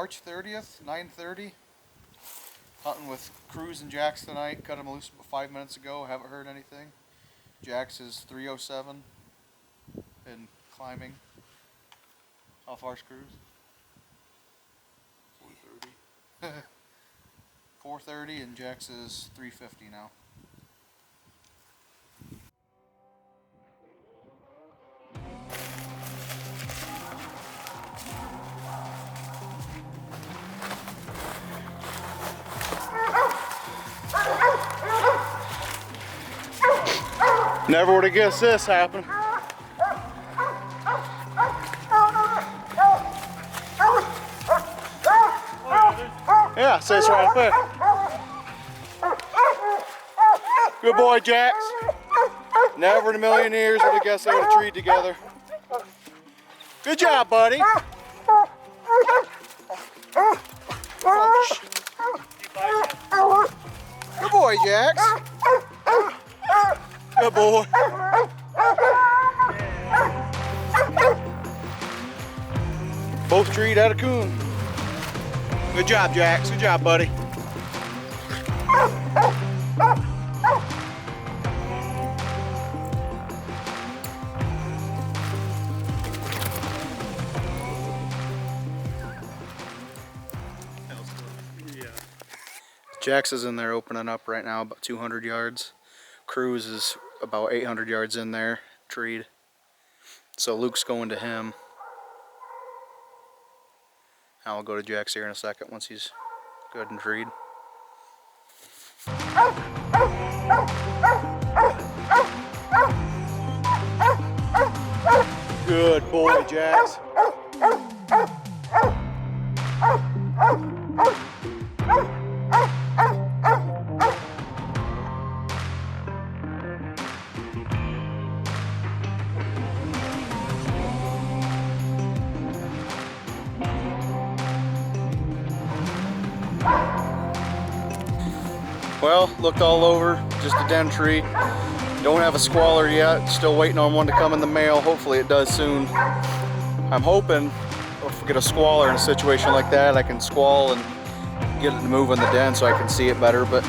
March 30th, 9:30. Hunting with Cruz and Jax tonight. Cut him loose about 5 minutes ago. Haven't heard anything. Jax is 307 and climbing. How far's Cruz? 430. 430 and Jax is 350 now. Never would have guessed this happened. Yeah, it says right there. Good boy, Jax. Never in a million years would have guessed they would have treed together. Good job, buddy. Good boy, Jax. Good boy. Both treed out of Coon. Good job, Jax. Good job, buddy. Jax is in there opening up right now, about 200 yards. Cruz is about 800 yards in there, treed. So Luke's going to him. I'll go to Jax here in a second once he's good and treed. Good boy, Jax. Well, looked all over, just a den tree. Don't have a squaller yet, still waiting on one to come in the mail. Hopefully it does soon. I'm hoping if we get a squaller in a situation like that, I can squall and get it to move in the den so I can see it better. But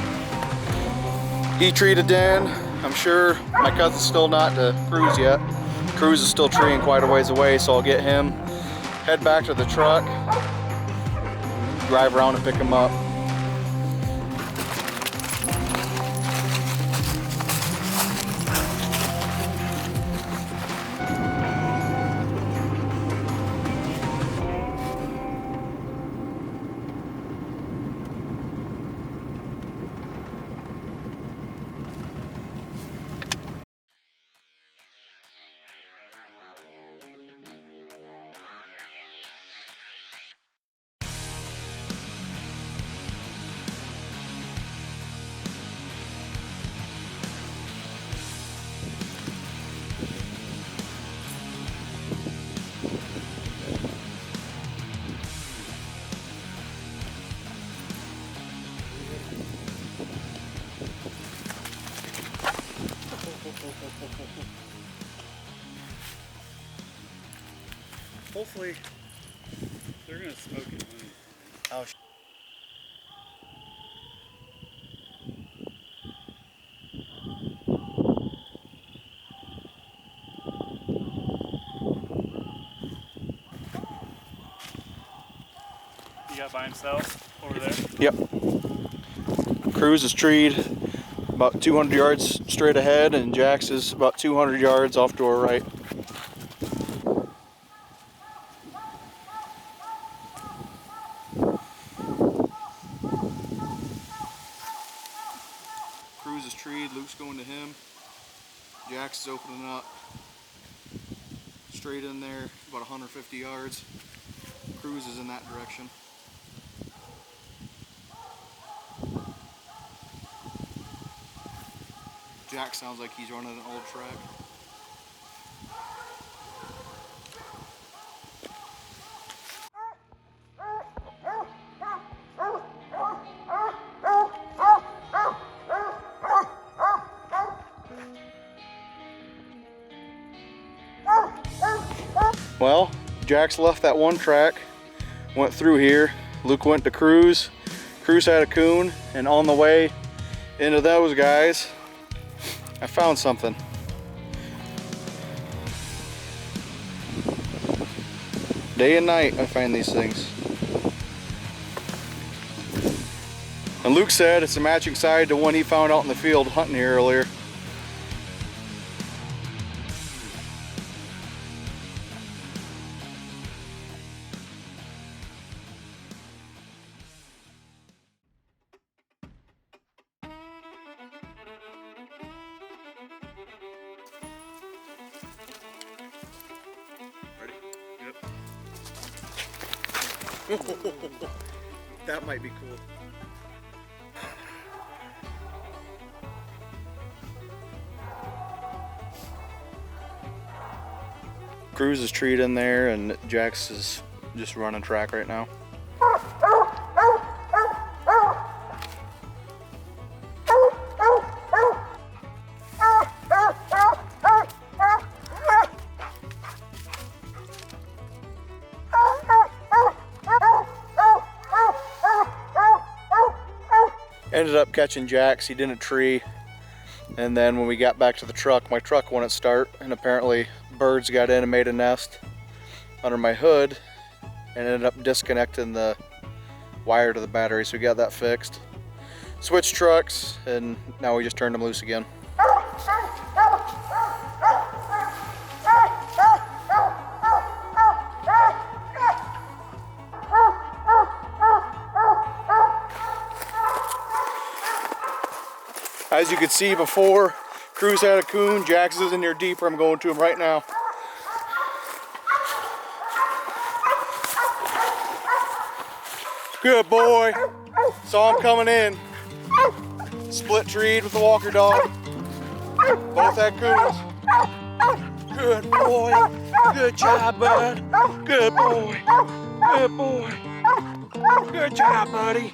he treed a den. I'm sure my cousin's still not to Cruz yet. Cruz is still treeing quite a ways away, so I'll get him, head back to the truck, drive around and pick him up. Hopefully, they're gonna smoke it. Oh, You got by himself over there? Yep. Cruz is treed about 200 yards straight ahead, and Jax is about 200 yards off to our right. Cruz is treed, Luke's going to him. Jax is opening up straight in there, about 150 yards. Cruz is in that direction. Jax sounds like he's running an old track. Well, Jax left that one track, went through here, Luke went to cruise. Cruise had a coon, and on the way into those guys, I found something. Day and night I find these things. And Luke said it's a matching side to one he found out in the field hunting here earlier. That might be cool. Cruz is treed in there, and Jax is just running track right now. Ended up catching Jax. He didn't tree, and then when we got back to the truck, my truck wouldn't start, and apparently birds got in and made a nest under my hood and ended up disconnecting the wire to the battery, so we got that fixed. Switched trucks, and now we just turned them loose again. As you could see before, Cruz had a coon. Jax is in there deeper. I'm going to him right now. Good boy. Saw him coming in. Split treed with the walker dog. Both had coons. Good boy. Good job, bud. Good boy. Good boy. Good job, buddy.